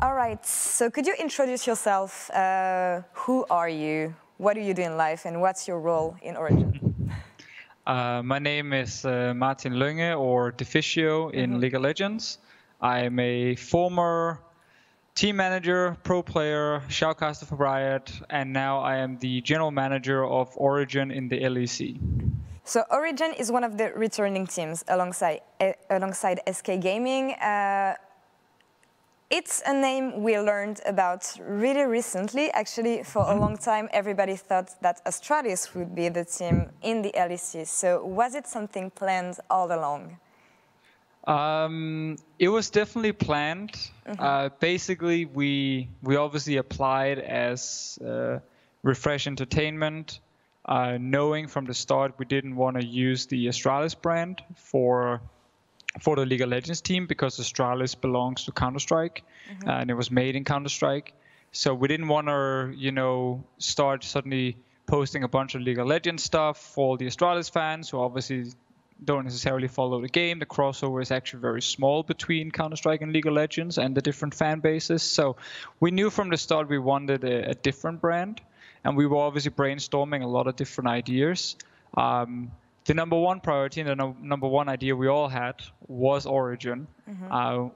All right, so could you introduce yourself? Who are you? What do you do in life? And what's your role in Origen? My name is Martin Lynge, or Deficio in League of Legends. I'm a former team manager, pro player, shoutcaster for Riot, and now I am the general manager of Origen in the LEC. So Origen is one of the returning teams alongside SK Gaming. It's a name we learned about really recently. Actually, for a long time, everybody thought that Astralis would be the team in the LEC. So was it something planned all along? It was definitely planned. Basically, we obviously applied as RFRSH Entertainment, knowing from the start we didn't want to use the Astralis brand for the League of Legends team, because Astralis belongs to Counter-Strike, and it was made in Counter-Strike. So we didn't want to, start suddenly posting a bunch of League of Legends stuff for the Astralis fans, who obviously don't necessarily follow the game. The crossover is actually very small between Counter-Strike and League of Legends and the different fan bases. So we knew from the start we wanted a different brand, and we were obviously brainstorming a lot of different ideas. The number one priority and the number one idea we all had was Origen.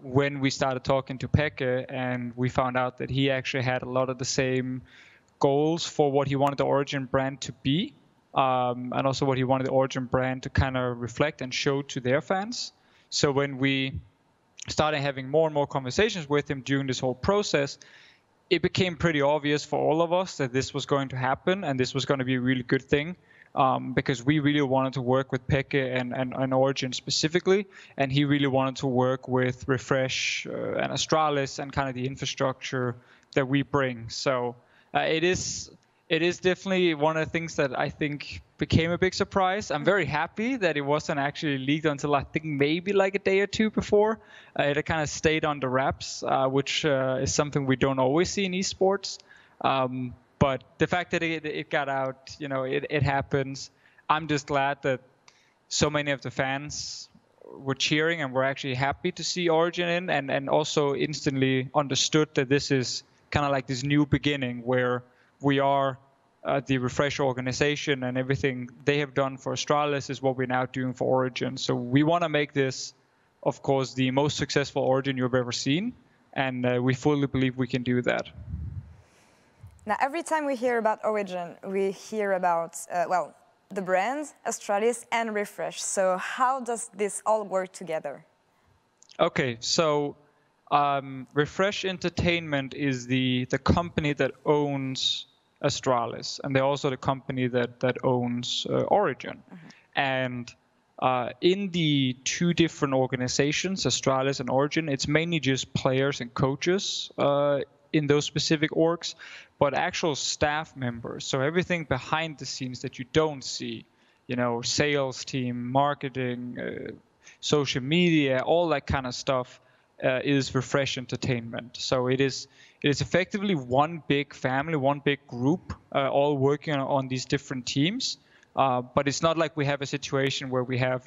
When we started talking to Pekka, and we found out that he actually had a lot of the same goals for what he wanted the Origen brand to be, and also what he wanted the Origen brand to kind of reflect and show to their fans. So when we started having more and more conversations with him during this whole process, it became pretty obvious for all of us that this was going to happen, and this was going to be a really good thing. Because we really wanted to work with Pekka and Origen specifically, and he really wanted to work with RFRSH and Astralis and kind of the infrastructure that we bring. So it is definitely one of the things that I think became a big surprise. I'm very happy that it wasn't actually leaked until I think maybe like a day or two before. It kind of stayed under wraps, which is something we don't always see in esports. But the fact that it got out, it happens. I'm just glad that so many of the fans were cheering and were actually happy to see Origen in, and also instantly understood that this is kind of like this new beginning where we are the RFRSH organization, and everything they have done for Astralis is what we're now doing for Origen. So we want to make this, of course, the most successful Origen you've ever seen, and we fully believe we can do that. Now, every time we hear about Origen, we hear about, the brands, Astralis and RFRSH. So how does this all work together? Okay, so RFRSH Entertainment is the company that owns Astralis, and they're also the company that owns Origen. And in the two different organizations, Astralis and Origen, it's mainly just players and coaches in those specific orgs, but actual staff members. So everything behind the scenes that you don't see, sales team, marketing, social media, all that kind of stuff is RFRSH Entertainment. So it is effectively one big family, one big group, all working on these different teams. But it's not like we have a situation where we have,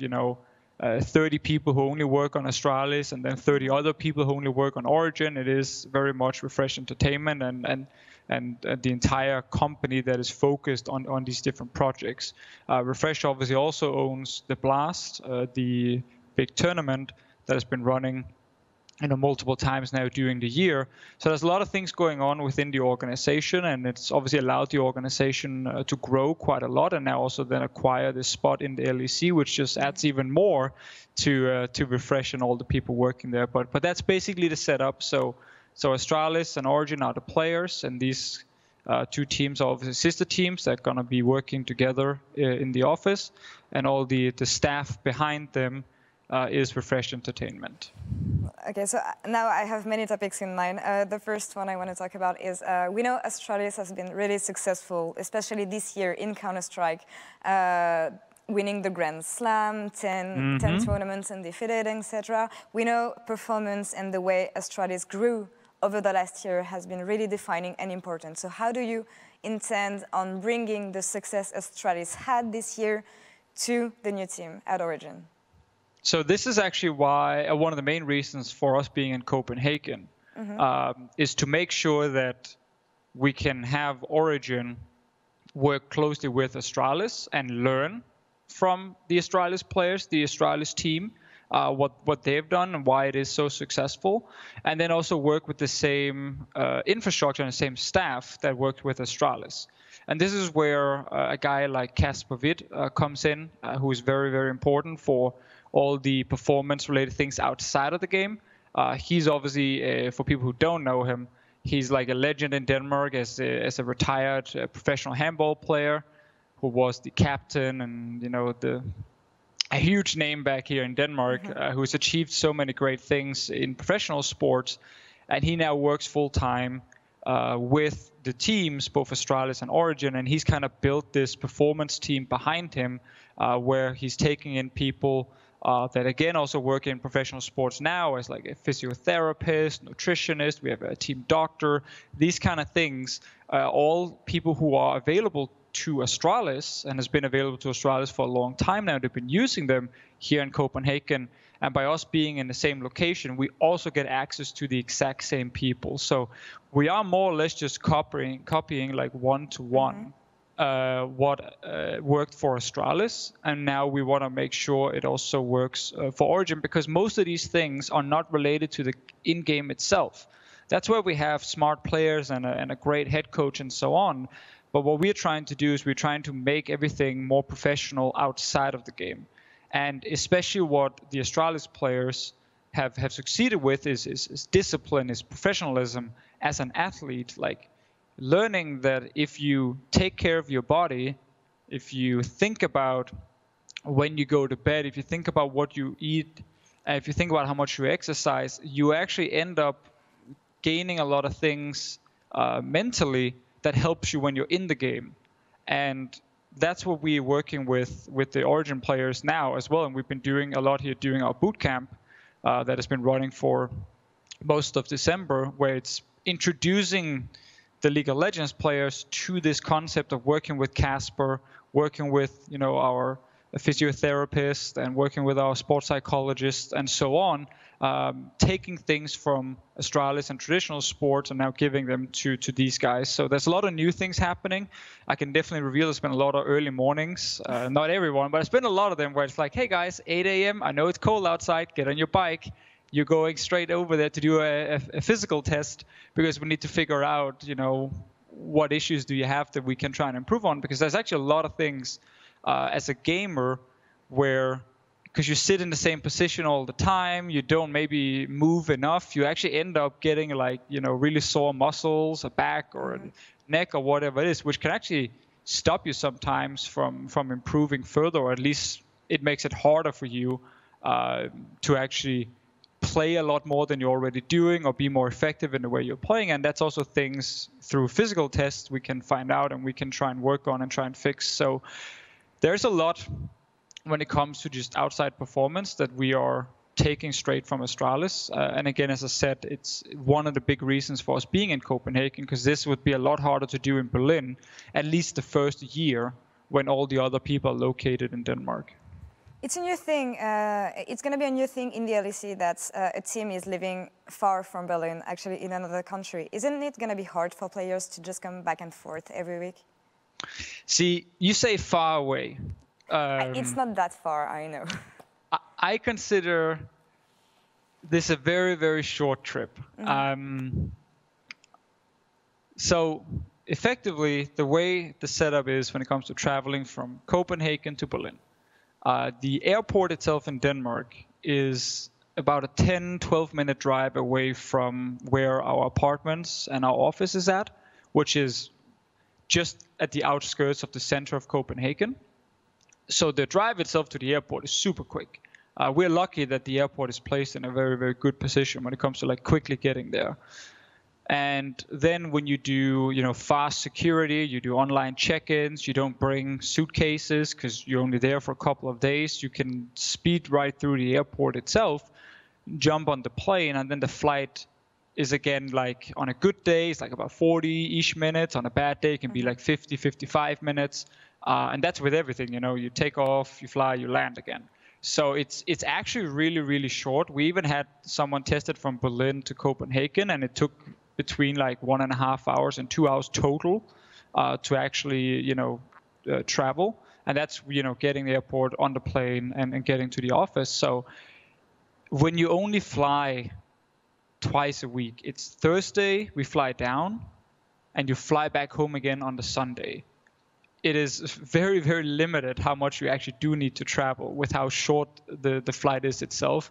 30 people who only work on Astralis and then 30 other people who only work on Origen. It is very much RFRSH Entertainment and the entire company that is focused on these different projects. RFRSH obviously also owns the Blast, the big tournament that has been running multiple times now during the year. So there's a lot of things going on within the organization, and it's obviously allowed the organization to grow quite a lot, and now also then acquire this spot in the LEC, which just adds even more to RFRSH and all the people working there. But that's basically the setup. So Astralis and Origen are the players, and these two teams are obviously sister teams that are going to be working together in the office, and all the staff behind them is RFRSH Entertainment. Okay, so now I have many topics in mind. The first one I want to talk about is we know Astralis has been really successful, especially this year in Counter-Strike, winning the Grand Slam, 10 tournaments undefeated, etc. We know performance and the way Astralis grew over the last year has been really defining and important. So how do you intend on bringing the success Astralis had this year to the new team at Origen? So this is actually why one of the main reasons for us being in Copenhagen. is to make sure that we can have Origen work closely with Astralis and learn from the Astralis players, the Astralis team, what they've done and why it is so successful, and then also work with the same infrastructure and the same staff that worked with Astralis. And this is where a guy like Kasper Witt comes in, who is very, very important for all the performance-related things outside of the game. He's obviously, for people who don't know him, he's like a legend in Denmark as a retired professional handball player who was the captain and, you know, a huge name back here in Denmark, who's achieved so many great things in professional sports. And he now works full-time with the teams, both Astralis and Origen, and he's kind of built this performance team behind him where he's taking in people that again also work in professional sports now as like a physiotherapist, nutritionist, we have a team doctor, these kind of things, all people who are available to Astralis and has been available to Astralis for a long time now. They've been using them here in Copenhagen, and by us being in the same location, we also get access to the exact same people. So we are more or less just copying like one-to-one what worked for Astralis, and now we want to make sure it also works for Origen, because most of these things are not related to the in-game itself. That's where we have smart players and a great head coach and so on. But what we're trying to do is we're trying to make everything more professional outside of the game. And especially what the Astralis players have succeeded with is discipline, is professionalism as an athlete, like learning that if you take care of your body, if you think about when you go to bed, if you think about what you eat, and if you think about how much you exercise, you actually end up gaining a lot of things mentally that helps you when you're in the game. And that's what we're working with the Origen players now as well. And we've been doing a lot here during our boot camp that has been running for most of December, where it's introducing the League of Legends players to this concept of working with Kasper, working with, you know, our physiotherapist and working with our sports psychologist and so on, taking things from Astralis and traditional sports and now giving them to these guys. So there's a lot of new things happening. I can definitely reveal there's been a lot of early mornings, not everyone, but it's been a lot of them where it's like, hey guys, 8 a.m., I know it's cold outside, get on your bike. You're going straight over there to do a physical test because we need to figure out, you know, what issues do you have that we can try and improve on, because there's actually a lot of things as a gamer where, because you sit in the same position all the time, you don't maybe move enough, you actually end up getting like, you know, really sore muscles, a back or a neck or whatever it is, which can actually stop you sometimes from improving further, or at least it makes it harder for you to actually play a lot more than you're already doing or be more effective in the way you're playing. And that's also things through physical tests we can find out and we can try and work on and try and fix. So there's a lot when it comes to just outside performance that we are taking straight from Astralis. And again, as I said, it's one of the big reasons for us being in Copenhagen, because this would be a lot harder to do in Berlin, at least the first year when all the other people are located in Denmark. It's a new thing. It's going to be a new thing in the LEC that a team is living far from Berlin, actually in another country. Isn't it going to be hard for players to just come back and forth every week? See, you say far away. It's not that far, I know. I consider this a very, very short trip. So effectively, the way the setup is when it comes to traveling from Copenhagen to Berlin, the airport itself in Denmark is about a 10-12 minute drive away from where our apartments and our office is at, which is just at the outskirts of the center of Copenhagen. So the drive itself to the airport is super quick. We're lucky that the airport is placed in a very, very good position when it comes to like quickly getting there. And then when you do, you know, fast security, you do online check-ins, you don't bring suitcases because you're only there for a couple of days. You can speed right through the airport itself, jump on the plane, and then the flight is again like on a good day, it's like about 40-ish minutes. On a bad day, it can be like 50, 55 minutes. And that's with everything, you know, you take off, you fly, you land again. So it's actually really, really short. We even had someone tested from Berlin to Copenhagen, and it took between like 1.5 hours and 2 hours total to actually, travel. And that's, getting the airport, on the plane, and getting to the office. So when you only fly twice a week, it's Thursday, we fly down, and you fly back home again on the Sunday. It is very, very limited how much you actually do need to travel with how short the flight is itself.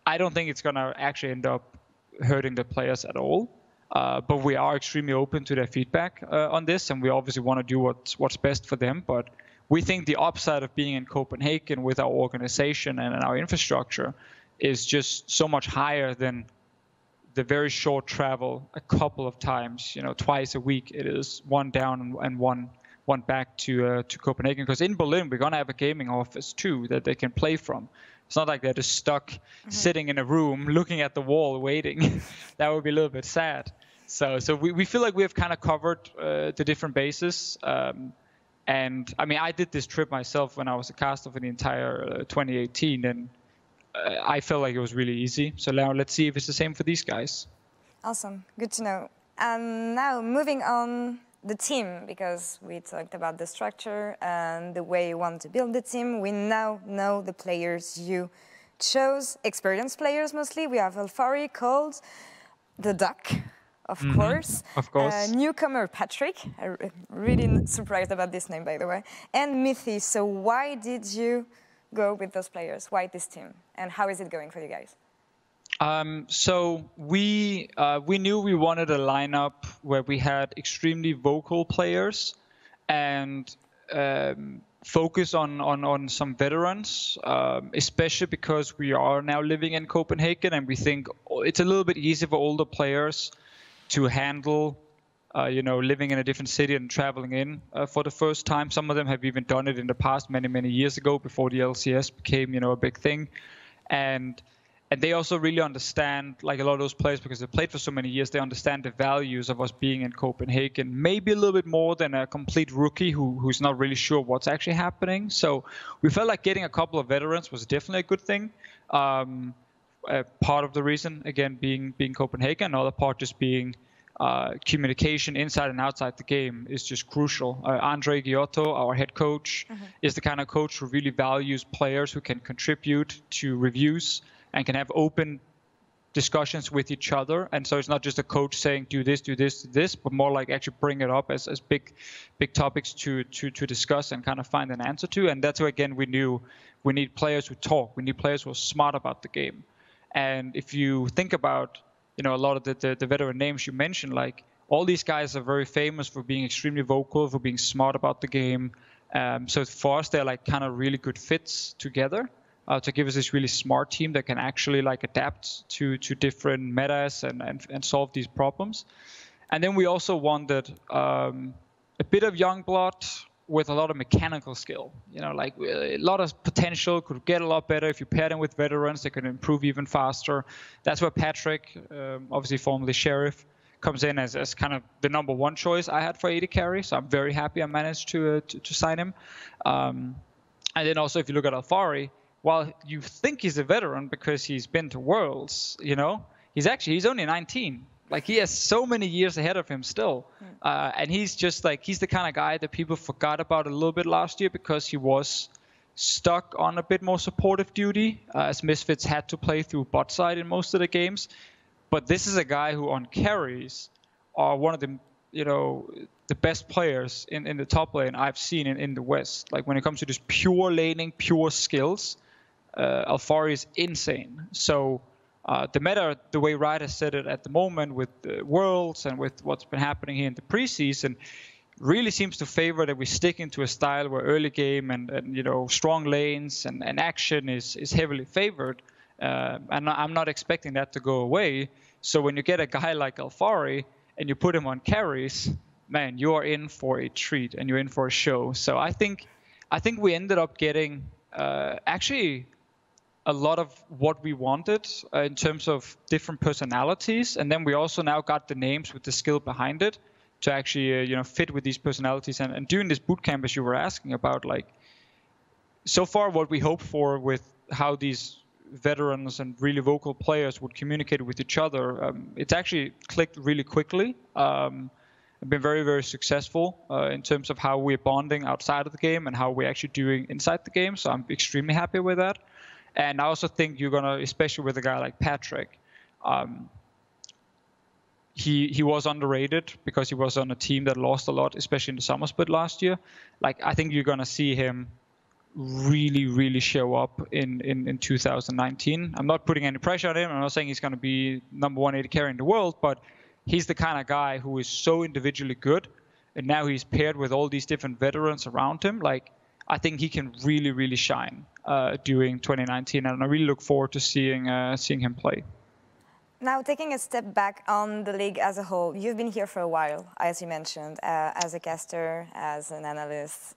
I don't think it's going to actually end up hurting the players at all. But we are extremely open to their feedback on this, and we obviously want to do what's best for them. But we think the upside of being in Copenhagen with our organization and our infrastructure is just so much higher than the very short travel a couple of times, twice a week. It is one down and one back to Copenhagen. Because in Berlin, we're going to have a gaming office too that they can play from. It's not like they're just stuck sitting in a room looking at the wall waiting. That would be a little bit sad. So we feel like we have kind of covered the different bases. And I mean, I did this trip myself when I was a caster for the entire 2018, and I felt like it was really easy. So now let's see if it's the same for these guys. Awesome, good to know. And now moving on the team, because we talked about the structure and the way you want to build the team. We now know the players you chose, experienced players mostly. We have Alfari called the Duck, of course. Of course. Newcomer Patrick, I'm really surprised about this name, by the way. And Mithy. So why did you go with those players? Why this team? And how is it going for you guys? So we knew we wanted a lineup where we had extremely vocal players and focus on some veterans, especially because we are now living in Copenhagen, and we think it's a little bit easier for older players to handle, living in a different city and traveling in for the first time. Some of them have even done it in the past, many, many years ago, before the LCS became, a big thing. And they also really understand, like a lot of those players, because they played for so many years, they understand the values of us being in Copenhagen, maybe a little bit more than a complete rookie who's not really sure what's actually happening. So we felt like getting a couple of veterans was definitely a good thing. Part of the reason, again, being Copenhagen, another part just being communication inside and outside the game is just crucial. Andre Giotto, our head coach, is the kind of coach who really values players who can contribute to reviews and can have open discussions with each other. And so it's not just a coach saying, do this, but more like actually bring it up as big topics to discuss and kind of find an answer to. And that's where, again, we knew we need players who talk. We need players who are smart about the game. And if you think about, a lot of the veteran names you mentioned, like all these guys are very famous for being extremely vocal, for being smart about the game. So for us, they're like kind of really good fits together. To give us this really smart team that can actually like adapt to different metas and solve these problems. And then we also wanted a bit of young blood with a lot of mechanical skill, like a lot of potential, could get a lot better if you pair them with veterans. They can improve even faster. That's where Patrick, obviously formerly Sheriff, comes in as kind of the number one choice I had for AD carry. So I'm very happy I managed to sign him. And then also if you look at Alfari, while you think he's a veteran because he's been to Worlds, he's only 19. Like he has so many years ahead of him still. And he's the kind of guy that people forgot about a little bit last year because he was stuck on a bit more supportive duty, as Misfits had to play through bot side in most of the games. But this is a guy who on carries are one of the, the best players in the top lane I've seen in the West. Like when it comes to just pure laning, pure skills, Alfari is insane. So the meta, the way Riot has said it at the moment with the Worlds and with what's been happening here in the preseason, really seems to favor that we stick into a style where early game and strong lanes and action is heavily favored. And I'm not expecting that to go away. So when you get a guy like Alfari and you put him on carries, man, you are in for a treat and you're in for a show. So I think we ended up getting actually a lot of what we wanted in terms of different personalities. And then we also now got the names with the skill behind it to actually, fit with these personalities. And during this bootcamp, as you were asking about, like, so far what we hope for with how these veterans and really vocal players would communicate with each other, it's actually clicked really quickly. I've been very, very successful in terms of how we're bonding outside of the game and how we're actually doing inside the game. So I'm extremely happy with that. And I also think you're gonna, especially with a guy like Patrick, he was underrated because he was on a team that lost a lot, especially in the summer split last year. Like, I think you're gonna see him really, really show up in 2019. I'm not putting any pressure on him. I'm not saying he's gonna be number 1 AD carry in the world, but he's the kind of guy who is so individually good, and now he's paired with all these different veterans around him. Like, I think he can really, really shine during 2019, and I really look forward to seeing him play. Now, taking a step back on the league as a whole, you've been here for a while, as you mentioned, as a caster, as an analyst.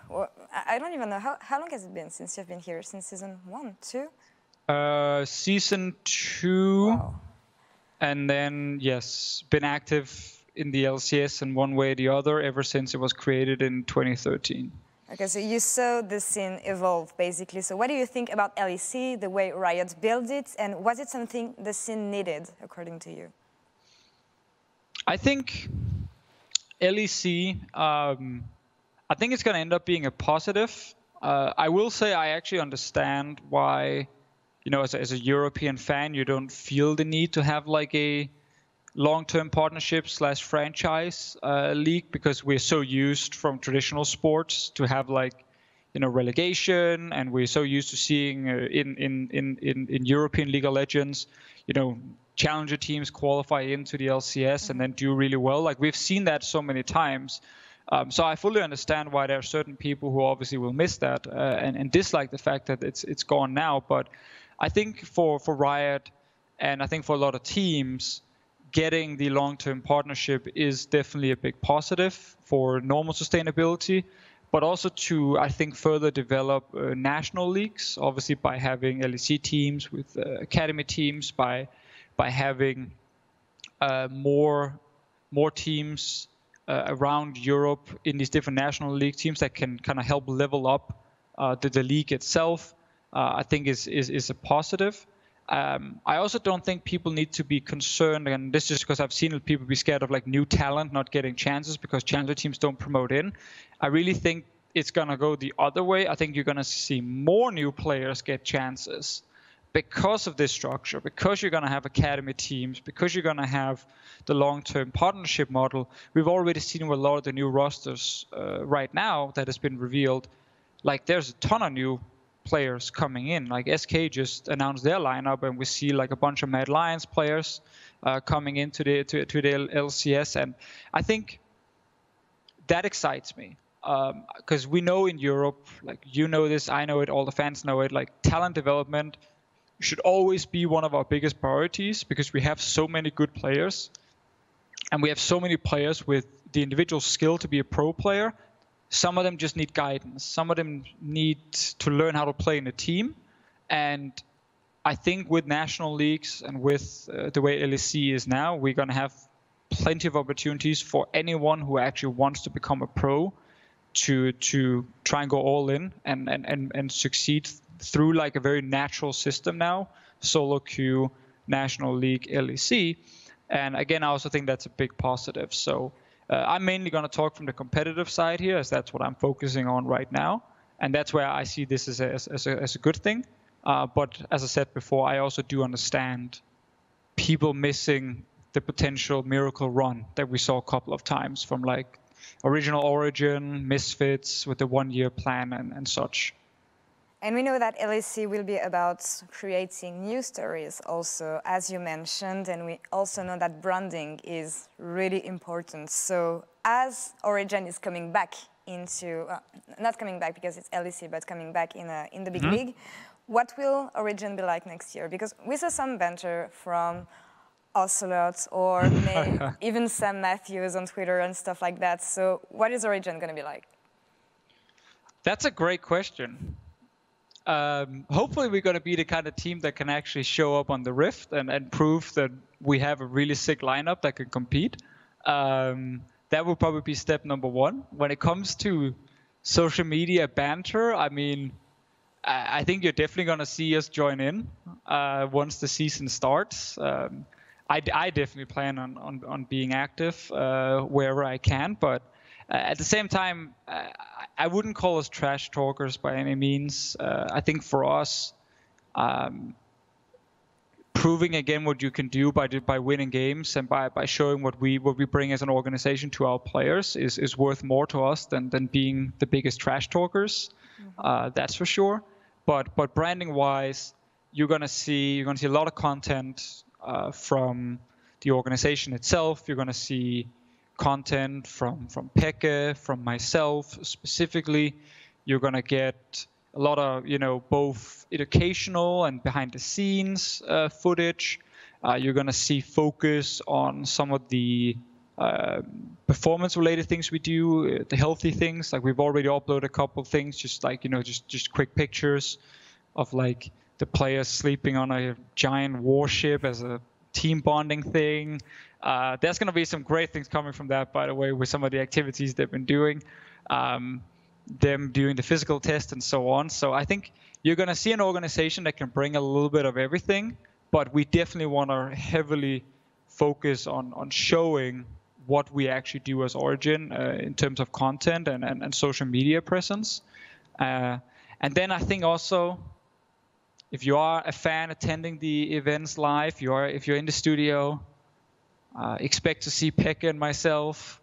Well, I don't even know, how long has it been since you've been here? Since season 1, 2? Season 2, wow. And then, yes, been active in the LCS in one way or the other ever since it was created in 2013. Okay, so you saw the scene evolve, basically. So what do you think about LEC, the way Riot built it, and was it something the scene needed, according to you? I think LEC, I think it's going to end up being a positive. I will say I actually understand why, you know, as a European fan, you don't feel the need to have like a long-term partnership / franchise league, because we're so used from traditional sports to have like, you know, relegation, and we're so used to seeing in European League of Legends, you know, challenger teams qualify into the LCS and then do really well. Like, we've seen that so many times. So I fully understand why there are certain people who obviously will miss that and dislike the fact that it's gone now. But I think for Riot, and I think for a lot of teams, getting the long-term partnership is definitely a big positive for normal sustainability, but also to, I think, further develop national leagues, obviously by having LEC teams with academy teams, by having more teams around Europe in these different national league teams that can kind of help level up the league itself. I think is a positive. I also don't think people need to be concerned, and this is because I've seen people be scared of like new talent not getting chances because challenger teams don't promote in. I really think it's going to go the other way. I think you're going to see more new players get chances because of this structure, because you're going to have academy teams, because you're going to have the long-term partnership model. We've already seen with a lot of the new rosters right now that has been revealed, like there's a ton of new players coming in. Like SK just announced their lineup, and we see like a bunch of Mad Lions players coming into the LCS, and I think that excites me because we know in Europe, like you know this, I know it, all the fans know it, like talent development should always be one of our biggest priorities because we have so many good players, and we have so many players with the individual skill to be a pro player. Some of them just need guidance. Some of them need to learn how to play in a team. And I think with national leagues and with the way LEC is now, we're going to have plenty of opportunities for anyone who actually wants to become a pro to try and go all in and succeed through like a very natural system now, solo queue, national league, LEC. And again, I also think that's a big positive. So I'm mainly going to talk from the competitive side here, as that's what I'm focusing on right now. And that's where I see this as a good thing. But as I said before, I also do understand people missing the potential miracle run that we saw a couple of times from like original Origen, Misfits with the 1-year plan and such. And we know that LEC will be about creating new stories also, as you mentioned, and we also know that branding is really important. So as Origen is coming back into, not coming back because it's LEC, but coming back in the big league, what will Origen be like next year? Because we saw some banter from Ocelot or even Sam Matthews on Twitter and stuff like that. So what is Origen going to be like? That's a great question. Hopefully we're going to be the kind of team that can actually show up on the Rift and prove that we have a really sick lineup that can compete. That will probably be step number 1. When it comes to social media banter, I mean, I think you're definitely going to see us join in once the season starts. I definitely plan on being active wherever I can, but at the same time, I wouldn't call us trash talkers by any means. I think for us, proving again what you can do by winning games and by showing what we bring as an organization to our players is worth more to us than being the biggest trash talkers. That's for sure. But branding wise, you're gonna see a lot of content from the organization itself. You're gonna see content from Pekka, from myself specifically. You're gonna get a lot of, both educational and behind the scenes footage. You're going to see focus on some of the performance related things we do, the healthy things. Like we've already uploaded a couple of things, just like, just quick pictures of like the players sleeping on a giant warship as a team bonding thing. There's going to be some great things coming from that, by the way, with some of the activities they've been doing. Them doing the physical test and so on. So I think you're going to see an organization that can bring a little bit of everything, but we definitely want to heavily focus on showing what we actually do as Origen in terms of content and social media presence. And then I think also, if you are a fan attending the events live, if you're in the studio, expect to see Pekka and myself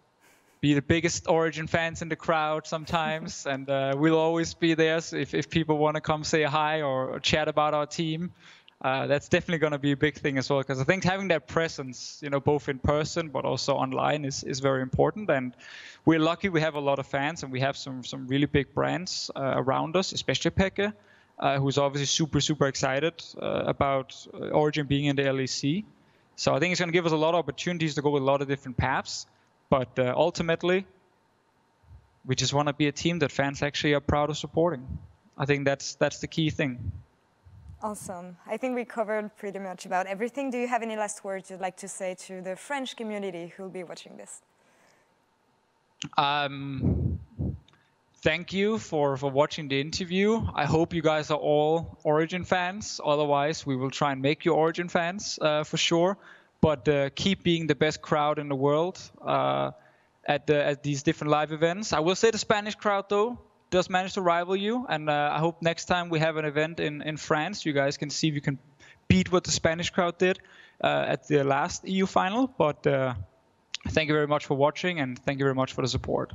be the biggest Origen fans in the crowd sometimes, and we'll always be there. So if people want to come say hi or chat about our team, that's definitely going to be a big thing as well. Because I think having that presence, both in person but also online, is very important. And we're lucky we have a lot of fans, and we have some really big brands around us, especially Pekka, who's obviously super excited about Origen being in the LEC. So I think it's going to give us a lot of opportunities to go with a lot of different paths. But ultimately, we just want to be a team that fans actually are proud of supporting. I think that's the key thing. Awesome. I think we covered pretty much about everything. Do you have any last words you'd like to say to the French community who will be watching this? Thank you for watching the interview. I hope you guys are all Origen fans. Otherwise, we will try and make you Origen fans for sure. But keep being the best crowd in the world at these different live events. I will say the Spanish crowd, though, does manage to rival you. And I hope next time we have an event in France, you guys can see if you can beat what the Spanish crowd did at the last EU final. But thank you very much for watching, and thank you very much for the support.